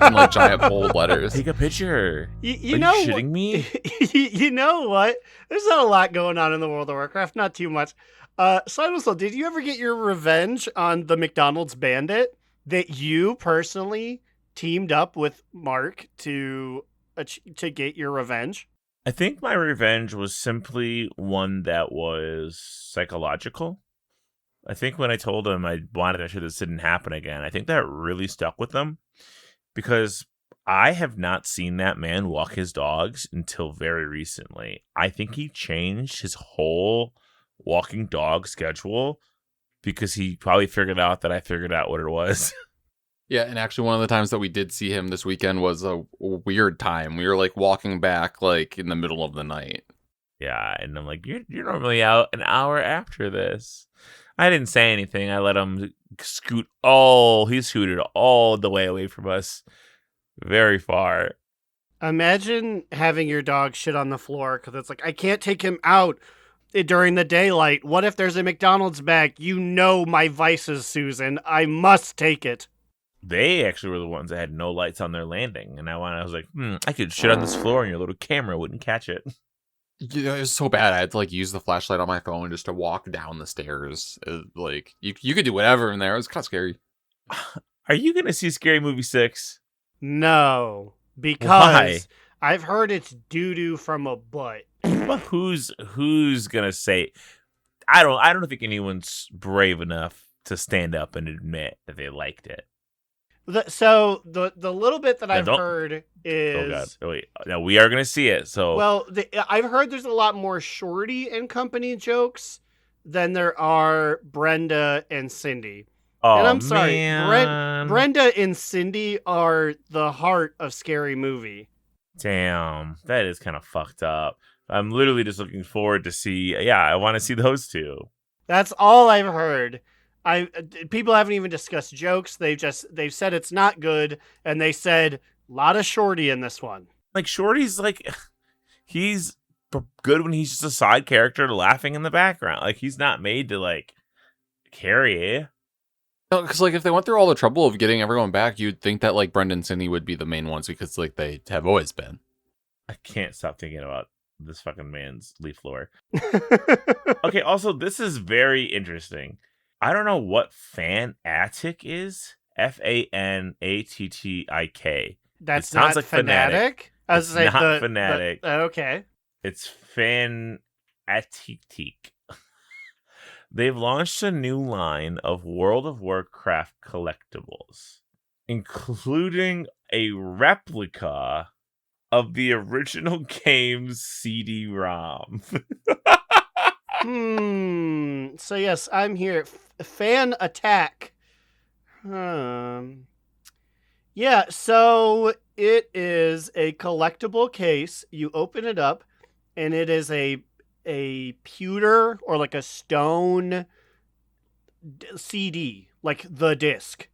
S3: in like giant bold letters.
S2: Take a picture.
S4: You
S2: Are
S4: know,
S2: you shitting me?
S4: You know what? There's not a lot going on in the World of Warcraft. Not too much. Slidewhistle, did you ever get your revenge on the McDonald's bandit that you personally teamed up with Mark to get your revenge?
S2: I think my revenge was simply one that was psychological. I think when I told him I wanted to make sure this didn't happen again, I think that really stuck with them because I have not seen that man walk his dogs until very recently. I think he changed his whole walking dog schedule because he probably figured out that I figured out what it was.
S3: Yeah, and actually one of the times that we did see him this weekend was a weird time. We were like walking back like in the middle of the night.
S2: Yeah, and I'm like, you're normally out an hour after this. I didn't say anything. I let him he scooted all the way away from us. Very far.
S4: Imagine having your dog shit on the floor because it's like, I can't take him out during the daylight. What if there's a McDonald's bag? You know my vices, Susan. I must take it.
S2: They actually were the ones that had no lights on their landing. And I was like, I could shit on this floor and your little camera wouldn't catch it.
S3: Yeah, it was so bad. I had to like use the flashlight on my phone just to walk down the stairs. Like you could do whatever in there. It was kind of scary.
S2: Are you going to see Scary Movie 6?
S4: No, because
S2: Why?
S4: I've heard it's doo-doo from a butt.
S2: But who's gonna say? I don't think anyone's brave enough to stand up and admit that they liked it.
S4: So the little bit that I've
S2: don't-
S4: heard
S2: Oh God!
S4: is,
S2: Oh, wait, now we are gonna see it. So
S4: well, I've heard there's a lot more Shorty and company jokes than there are Brenda and Cindy.
S2: oh,
S4: And I'm sorry,
S2: man.
S4: Brenda and Cindy are the heart of Scary Movie.
S2: Damn, that is kind of fucked up. I'm literally just looking forward to see. Yeah, I want to see those two.
S4: That's all I've heard. People haven't even discussed jokes. They've said it's not good, and they said a lot of Shorty in this one.
S2: Like Shorty's like, he's good when he's just a side character laughing in the background. Like he's not made to like carry.
S3: No, because like if they went through all the trouble of getting everyone back, you'd think that like Brendan and Cindy would be the main ones because like they have always been.
S2: I can't stop thinking about this fucking man's leaf blower. Okay, also this is very interesting. I don't know what fanatic is. FANATTIK.
S4: That's
S2: It sounds
S4: not
S2: like
S4: fanatic. I was
S2: It's
S4: saying
S2: not fanatic.
S4: Okay.
S2: It's fanatic. They've launched a new line of World of Warcraft collectibles, including a replica of the original game's CD-ROM.
S4: So yes, I'm here. Fan attack. Yeah, so it is a collectible case. You open it up, and it is a pewter or like a stone CD, like the disc.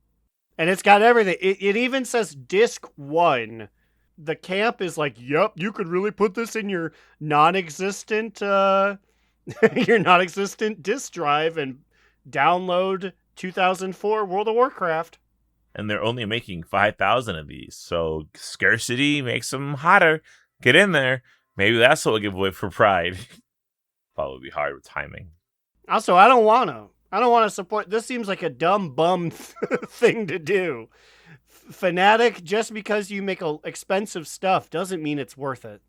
S4: And it's got everything. It even says disc 1. The camp is like, yep, you could really put this in your non-existent disc drive and download 2004 World of Warcraft.
S2: And they're only making 5,000 of these, so scarcity makes them hotter. Get in there. Maybe that's what we'll give away for Pride. Probably be hard with timing.
S4: Also, I don't want to support. This seems like a dumb bum thing to do. Fanatic, just because you make expensive stuff doesn't mean it's worth it.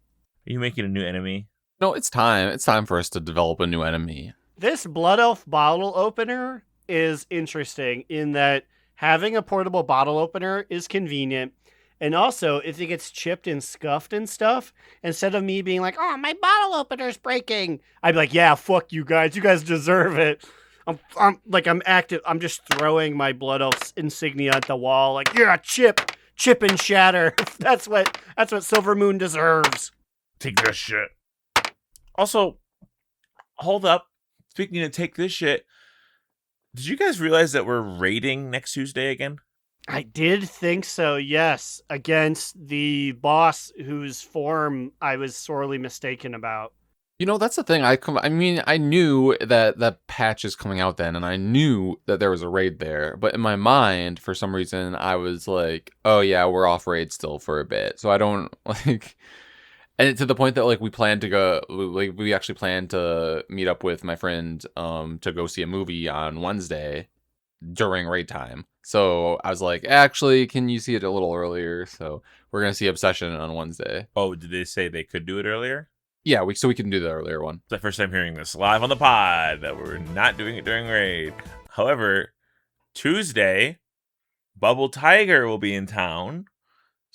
S2: Are you making a new enemy?
S3: No, it's time. It's time for us to develop a new enemy.
S4: This Blood Elf bottle opener is interesting in that having a portable bottle opener is convenient, And also, if it gets chipped and scuffed and stuff, instead of me being like, oh, my bottle opener's breaking, I'd be like, yeah, fuck you guys. You guys deserve it. I'm active. I'm just throwing my blood elf insignia at the wall. Like, yeah, chip and shatter. That's what Silver Moon deserves.
S2: Take this shit. Also, hold up. Speaking of take this shit, did you guys realize that we're raiding next Tuesday again?
S4: I did think so, yes, against the boss whose form I was sorely mistaken about.
S3: You know, that's the thing. I mean, I knew that that patch is coming out then, and I knew that there was a raid there. But in my mind, for some reason, I was like, oh yeah, we're off raid still for a bit. So I don't, like... And to the point that, like, we actually planned to meet up with my friend to go see a movie on Wednesday during raid time. So I was like, actually, can you see it a little earlier? So we're going to see Obsession on Wednesday.
S2: Oh, did they say they could do it earlier?
S3: Yeah, we can do the earlier one.
S2: It's the first time hearing this live on the pod, that we're not doing it during raid. However, Tuesday, Bubble Tiger will be in town.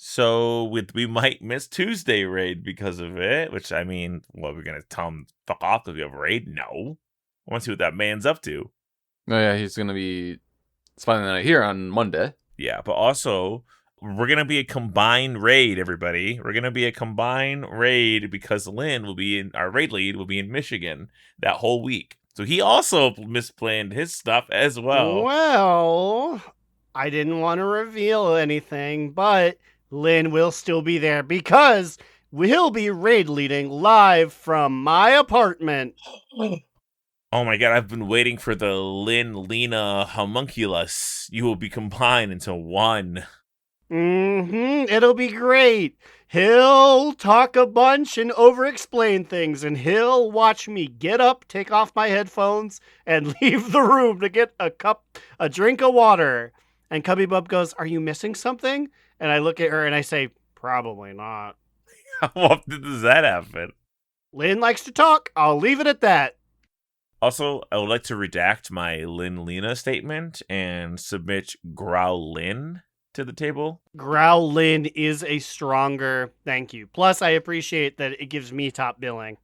S2: So we might miss Tuesday raid because of it, which, I mean, what, we're going to tell him fuck off because we have raid? No. I want to see what that man's up to.
S3: Oh yeah, he's going to be spending the night here on Monday.
S2: Yeah, but also, we're going to be a combined raid, everybody. We're going to be a combined raid because Lynn will be our raid lead will be in Michigan that whole week. So he also misplanned his stuff as well.
S4: Well, I didn't want to reveal anything, but Lynn will still be there because we'll be raid leading live from my apartment.
S2: Oh my god, I've been waiting for the Lynn-Lena homunculus. You will be combined into one.
S4: It'll be great. He'll talk a bunch and over-explain things, and he'll watch me get up, take off my headphones, and leave the room to get a drink of water. And Cubby Bub goes, "Are you missing something?" And I look at her and I say, "Probably not."
S2: How often does that happen?
S4: Lynn likes to talk. I'll leave it at that.
S2: Also, I would like to redact my Lynn-Lena statement and submit Growlin to the table.
S4: Growlin is a stronger thank you. Plus, I appreciate that it gives me top billing.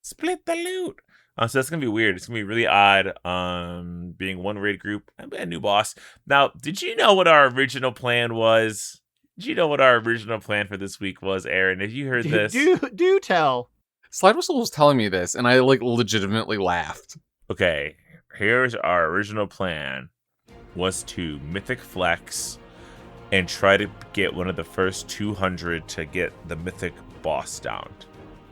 S2: Split the loot. So that's going to be weird. It's going to be really odd being one raid group and a new boss. Now, did you know what our original plan was? Did you know what our original plan for this week was, Aaron? Have you heard this?
S4: Do tell.
S3: Slidewhistle was telling me this, and I, like, legitimately laughed.
S2: Okay, here's our original plan. Was to Mythic Flex and try to get one of the first 200 to get the Mythic Boss down.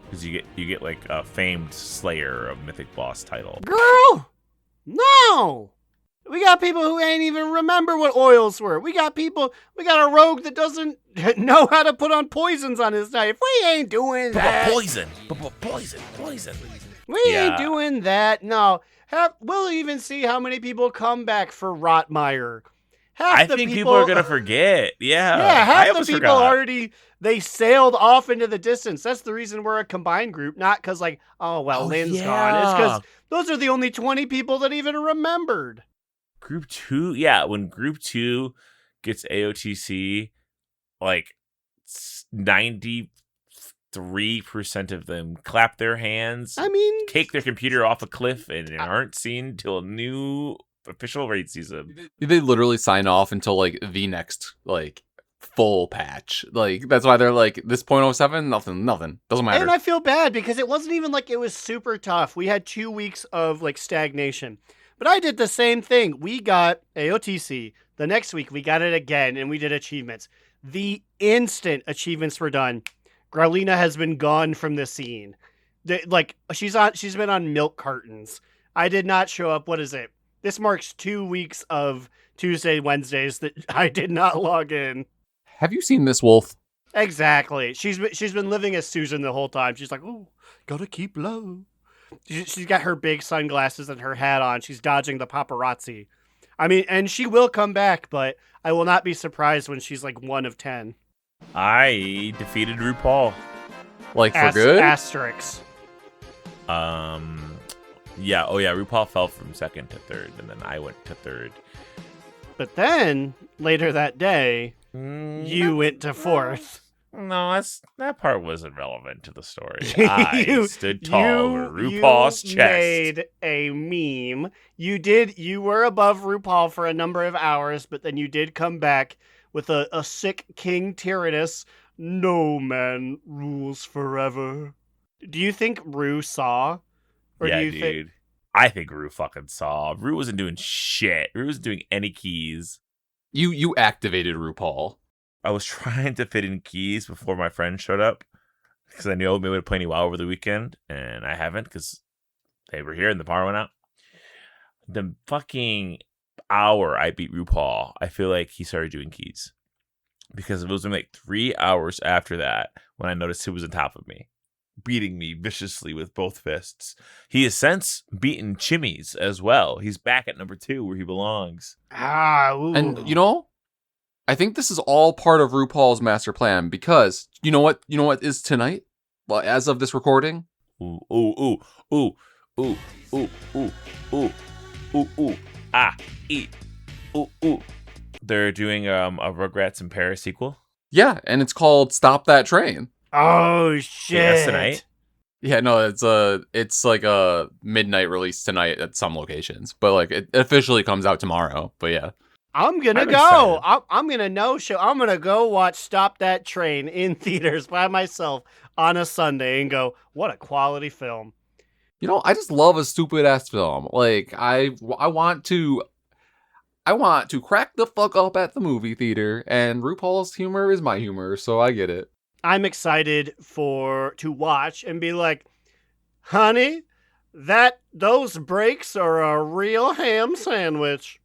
S2: Because you get like a famed Slayer of Mythic Boss title.
S4: Girl! No! We got people who ain't even remember what oils were. We got a rogue that doesn't know how to put on poisons on his knife. We ain't doing that.
S2: Poison!
S4: We ain't doing that. No. We'll even see how many people come back for Rotmire.
S2: I think people are going to forget. Yeah.
S4: Yeah, half the people already, they sailed off into the distance. That's the reason we're a combined group, not because like, Lynn's gone. It's because those are the only 20 people that even remembered.
S2: Group 2, yeah, when Group 2 gets AOTC, like 93% of them clap their hands, take their computer off a cliff, and aren't seen till a new official raid season.
S3: They literally sign off until like the next like full patch. Like that's why they're like this .07, nothing doesn't matter.
S4: And I feel bad because it wasn't even like it was super tough. We had 2 weeks of like stagnation. But I did the same thing. We got AOTC. The next week, we got it again, and we did achievements. The instant achievements were done, Growlina has been gone from the scene. She's been on milk cartons. I did not show up. What is it? This marks 2 weeks of Tuesday, Wednesdays that I did not log in.
S3: Have you seen Miss Wolf?
S4: Exactly. She's been living as Susan the whole time. She's like, oh, gotta keep low. She's got her big sunglasses and her hat on. She's dodging the paparazzi. And she will come back, but I will not be surprised when she's like 1 of 10.
S2: I defeated RuPaul.
S3: Like for good?
S4: Asterix.
S2: Yeah. Oh yeah. RuPaul fell from 2nd to 3rd, and then I went to 3rd.
S4: But then later that day, You went to fourth.
S2: No, that part wasn't relevant to the story. I stood tall over RuPaul's
S4: you
S2: chest.
S4: Made a meme. You were above RuPaul for a number of hours, but then you did come back with a sick King Tyrannus. No man rules forever. Do you think Ru saw? Or
S2: Yeah,
S4: do you
S2: dude.
S4: think
S2: I think Ru fucking saw. Ru wasn't doing shit. Ru wasn't doing any keys.
S3: You activated RuPaul.
S2: I was trying to fit in keys before my friend showed up because I knew maybe would play any WoW over the weekend, and I haven't because they were here and the power went out. The fucking hour I beat RuPaul, I feel like he started doing keys because it was only like 3 hours after that when I noticed he was on top of me, beating me viciously with both fists. He has since beaten Chimmies as well. He's back at number 2 where he belongs.
S4: ooh.
S3: And I think this is all part of RuPaul's master plan because you know what is tonight? Well, as of this recording.
S2: Ooh, ooh, ooh, ooh, ooh, ooh, ooh, ooh, ooh, ooh, ah, eat, ooh, ooh. They're doing a Rugrats in Paris sequel.
S3: Yeah, and it's called Stop That Train.
S4: Oh shit!
S2: Yeah, that's tonight.
S3: Yeah, no, it's like a midnight release tonight at some locations, but like it officially comes out tomorrow. But yeah.
S4: I'm gonna go. I'm gonna no-show. I'm gonna go watch Stop That Train in theaters by myself on a Sunday and go, what a quality film.
S3: I just love a stupid ass film. Like I want to crack the fuck up at the movie theater, and RuPaul's humor is my humor, so I get it.
S4: I'm excited to watch and be like, honey, those breaks are a real ham sandwich.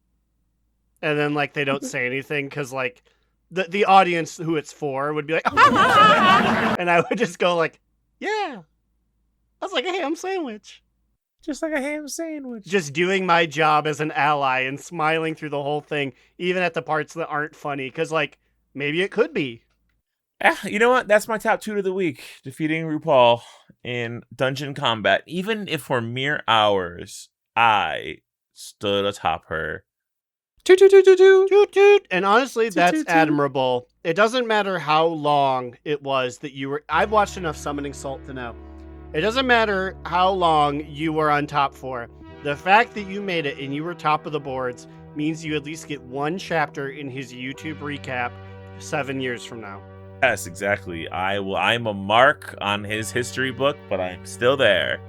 S4: And then like they don't say anything because like the audience who it's for would be like, and I would just go like, yeah, that's like a ham sandwich.
S2: Just like a ham sandwich.
S4: Just doing my job as an ally and smiling through the whole thing, even at the parts that aren't funny, because like maybe it could be.
S2: You know what? That's my top 2 of the week. Defeating RuPaul in dungeon combat. Even if for mere hours, I stood atop her.
S3: Toot, toot, toot, toot, toot.
S4: Toot, toot. And honestly,
S3: Toot,
S4: that's
S3: toot, toot.
S4: admirable. It doesn't matter how long it was that you were. I've watched enough Summoning Salt to know. It doesn't matter how long you were on top for. The fact that you made it and you were top of the boards means you at least get one chapter in his YouTube recap 7 years from now.
S2: Yes, exactly. I'm a mark on his history book, but I'm still there.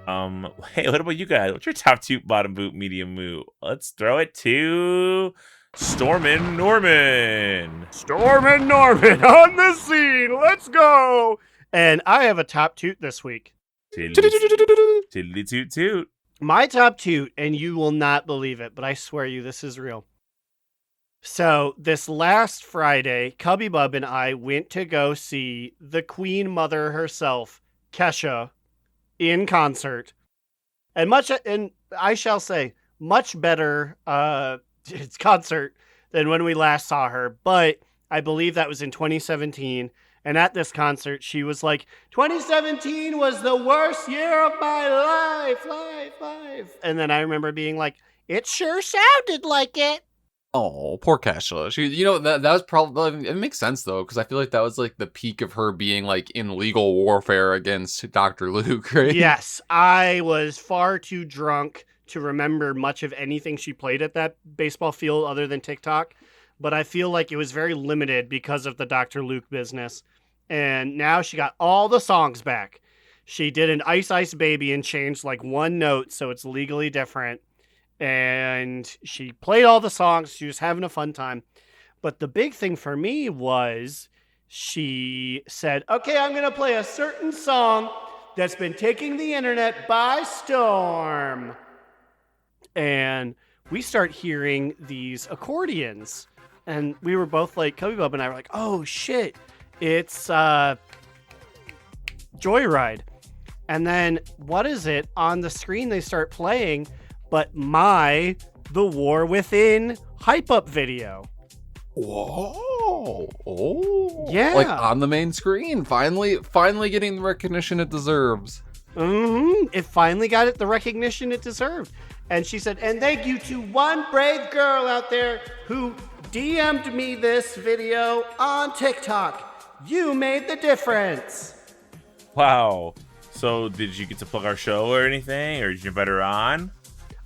S2: Hey, what about you guys? What's your top 2, bottom boot, medium moo? Let's throw it to Stormin' Norman.
S4: Stormin' Norman on the scene. Let's go. And I have a top toot this week.
S2: Tiddly toot toot.
S4: My top toot, and you will not believe it, but I swear you, this is real. So this last Friday, Cubby Bub and I went to go see the Queen Mother herself, Kesha, in concert. And I shall say, much better concert than when we last saw her. But I believe that was in 2017. And at this concert, she was like, 2017 was the worst year of my life. And then I remember being like, it sure sounded like it.
S3: Oh, poor Kesha. She, that was probably, it makes sense though, because I feel like that was like the peak of her being like in legal warfare against Dr. Luke, right?
S4: Yes, I was far too drunk to remember much of anything she played at that baseball field other than TikTok, but I feel like it was very limited because of the Dr. Luke business. And now she got all the songs back. She did an Ice Ice Baby and changed like one note so it's legally different. And she played all the songs. She was having a fun time. But the big thing for me was she said, okay, I'm going to play a certain song that's been taking the internet by storm. And we start hearing these accordions. And we were both like, Cubby Bub and I were like, oh shit, it's Joyride. And then what is it? On the screen they start playing, but The War Within hype up video.
S3: Whoa. Oh.
S4: Yeah.
S3: Like on the main screen. Finally getting the recognition it deserves.
S4: It finally got the recognition it deserved. And she said, and thank you to one brave girl out there who DM'd me this video on TikTok. You made the difference.
S2: Wow. So did you get to plug our show or anything, or did you invite her on?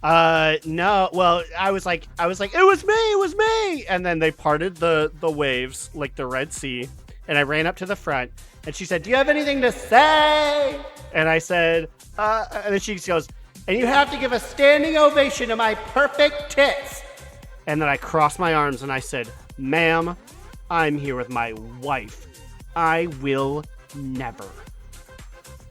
S4: No. Well, I was like, it was me. And then they parted the waves like the Red Sea. And I ran up to the front and she said, do you have anything to say? And I said, and then she goes, and you have to give a standing ovation to my perfect tits. And then I crossed my arms and I said, ma'am, I'm here with my wife. I will never.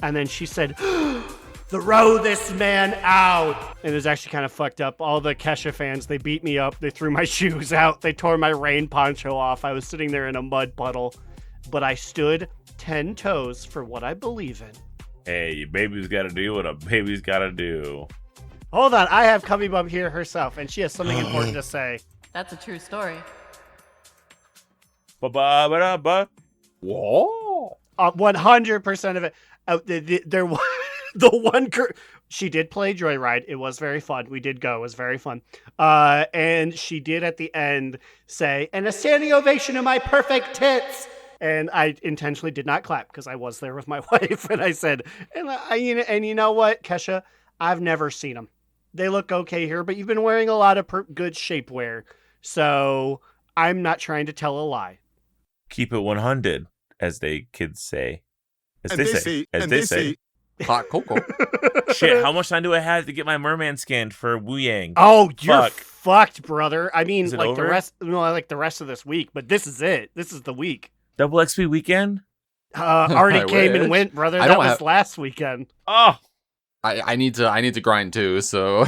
S4: And then she said, throw this man out. And it was actually kind of fucked up. All the Kesha fans, they beat me up. They threw my shoes out. They tore my rain poncho off. I was sitting there in a mud puddle. But I stood 10 toes for what I believe in.
S2: Hey, your baby's got to do what a baby's got to do.
S4: Hold on, I have Cubby Bub here herself, and she has something important to say.
S5: That's a true story.
S2: Ba-ba-ba-da-ba.
S3: Whoa.
S4: 100% of it. There was the one. She did play Joyride. It was very fun. We did go. It was very fun. And she did at the end say, and a standing ovation to my perfect tits. And I intentionally did not clap because I was there with my wife. And I said, and you know what, Kesha? I've never seen them. They look okay here, but you've been wearing a lot of good shapewear. So I'm not trying to tell a lie.
S2: Keep it 100, as they kids say. As they say.
S3: Hot cocoa.
S2: Shit, how much time do I have to get my merman scanned for Wu Yang?
S4: Oh, you're fucked, brother. I mean,
S2: Is it
S4: like
S2: over?
S4: the rest of this week, but this is it. This is the week.
S2: Double XP weekend?
S4: Already
S3: I
S4: came and
S3: wish.
S4: went, brother.
S3: I
S4: That
S3: don't
S4: was
S3: have-
S4: last weekend.
S2: Oh,
S3: I need to grind too, so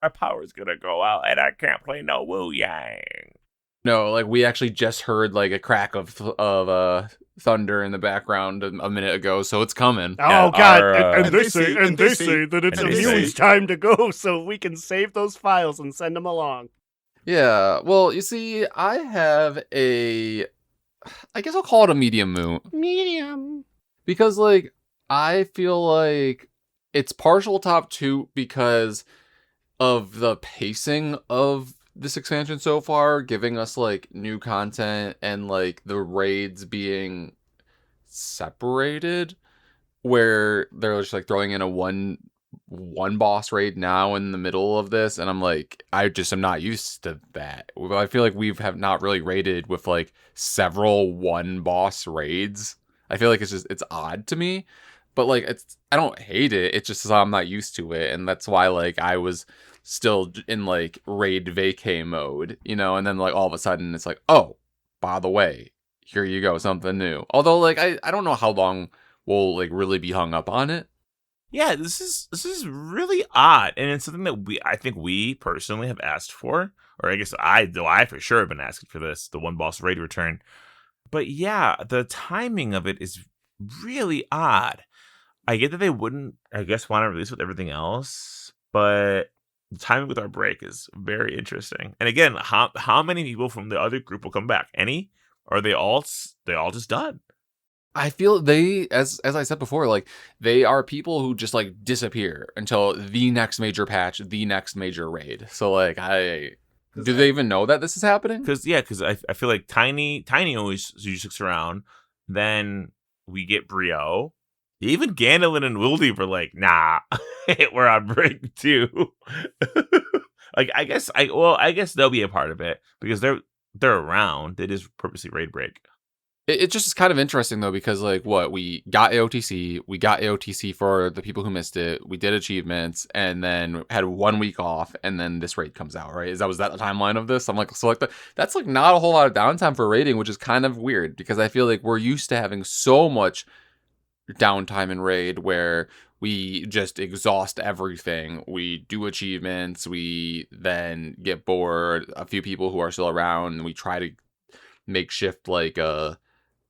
S2: my power's gonna go out and I can't play no Wu Yang.
S3: no, like we actually just heard like a crack of thunder in the background a minute ago, so it's coming.
S4: Oh God!
S2: our,
S4: and they
S6: and
S4: say that it's
S2: and
S4: a
S2: they
S4: huge
S2: say-
S4: time to go, so we can save those files and send them along.
S3: Yeah, well, you see, I have I guess I'll call it a medium moon.
S4: Medium.
S3: Because, like, I feel like it's partial top 2 because of the pacing of this expansion so far, giving us, like, new content and, like, the raids being separated, where they're just, like, throwing in a one boss raid now in the middle of this, and I'm like, I just am not used to that. I feel like have not really raided with like several one boss raids. I feel like it's odd to me, but like I don't hate it. It's just I'm not used to it, and that's why like I was still in like raid vacay mode, you know, and then like all of a sudden it's like, oh, by the way, here you go, something new. Although like I don't know how long we'll like really be hung up on it.
S2: Yeah, this is really odd, and it's something that I think we personally have asked for, or I guess I for sure have been asking for this, the one boss raid return. But yeah, the timing of it is really odd. I get that they wouldn't, I guess, want to release with everything else, but the timing with our break is very interesting. And again, how many people from the other group will come back? Any? Or are they all just done?
S3: I feel they, as I said before, like they are people who just like disappear until the next major patch, the next major raid. So like, do they even know that this is happening?
S2: Because I feel like Tiny always usually sticks around. Then we get Brio. Even Gandalin and Wildy were like, nah, we're on break too. Like I guess they'll be a part of it because they're around. It is purposely raid break.
S3: It just is kind of interesting though, because like we got AOTC for the people who missed it. We did achievements and then had 1 week off, and then this raid comes out, right? Was that the timeline of this? I'm like, so like that's like not a whole lot of downtime for raiding, which is kind of weird because I feel like we're used to having so much downtime in raid where we just exhaust everything. We do achievements, we then get bored. A few people who are still around, and we try to make shift like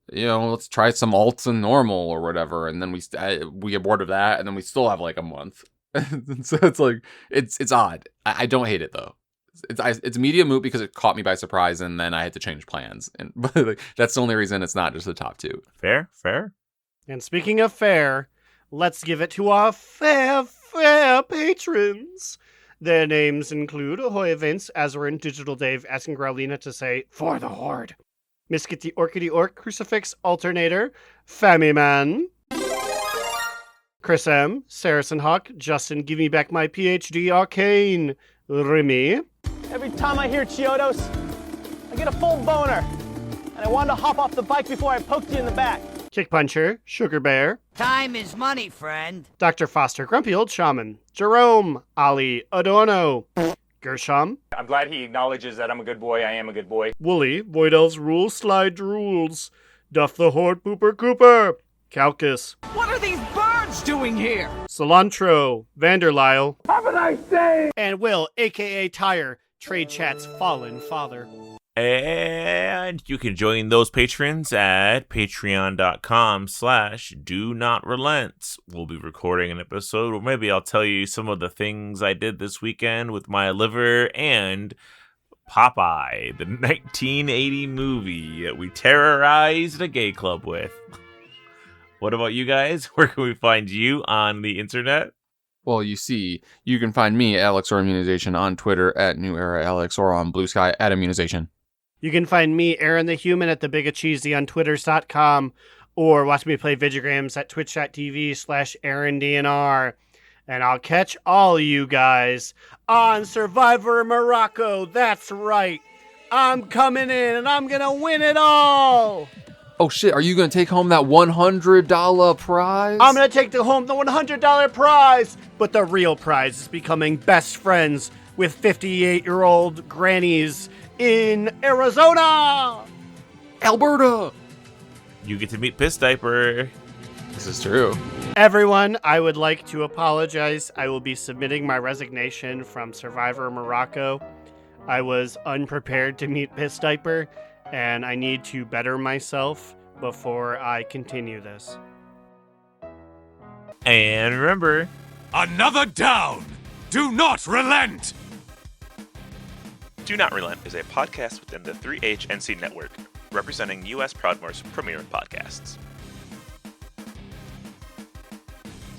S3: let's try some alts and normal or whatever, and then we get bored of that, and then we still have like a month. So it's like it's odd. I don't hate it though. It's medium moot because it caught me by surprise, and then I had to change plans, and but like, that's the only reason it's not just the top 2.
S2: Fair.
S4: And speaking of fair, let's give it to our fair patrons. Their names include Ahoy Vince, Azarin, Digital Dave, asking Growlina to say, for the Horde. Miskit the Orchidee Orc, Crucifix, Alternator, Fammy Man, Chris M, Saracen Hawk, Justin, give me back my PhD, Arcane, Remy,
S5: Every time I hear Chiodos, I get a full boner. And I wanted to hop off the bike before I poked you in the back.
S4: Kick Puncher, Sugar Bear,
S6: Time is money, friend.
S4: Dr. Foster, Grumpy Old Shaman, Jerome, Ali, Adorno, Gershom,
S7: I'm glad he acknowledges that I'm a good boy. I am a good boy.
S4: Wooly, Void Elves Rule, Slide Rules, Duff the Horde, Pooper Cooper, Calcus,
S6: What are these birds doing here?
S4: Cilantro, Vanderlyle, have a nice day, and Will, aka Tire, Trade Chat's fallen father.
S2: And you can join those patrons at patreon.com/do-not-relent. We'll be recording an episode where maybe I'll tell you some of the things I did this weekend with my liver and Popeye, the 1980 movie that we terrorized a gay club with. What about you guys? Where can we find you on the internet?
S3: Well, you see, you can find me, Alex or Immunization, on Twitter at New Era Alex or on Blue Sky at Immunization.
S4: You can find me, Aaron the Human, at thebigacheesy on twitters.com or watch me play Vigigrams at twitch.tv/AaronDNR. And I'll catch all you guys on Survivor Morocco. That's right. I'm coming in and I'm going to win it all.
S3: Oh shit, are you going to take home that $100 prize?
S4: I'm going to take home the $100 prize. But the real prize is becoming best friends with 58-year-old grannies in Arizona.
S3: Alberta!
S2: You get to meet Piss Diaper.
S3: This is true.
S4: Everyone, I would like to apologize. I will be submitting my resignation from Survivor Morocco. I was unprepared to meet Piss Diaper, and I need to better myself before I continue this.
S2: And remember,
S1: Another down! Do not relent!
S8: Do Not Relent is a podcast within the 3HNC network, representing U.S. Proudmoore's premier podcasts.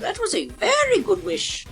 S9: That was a very good wish.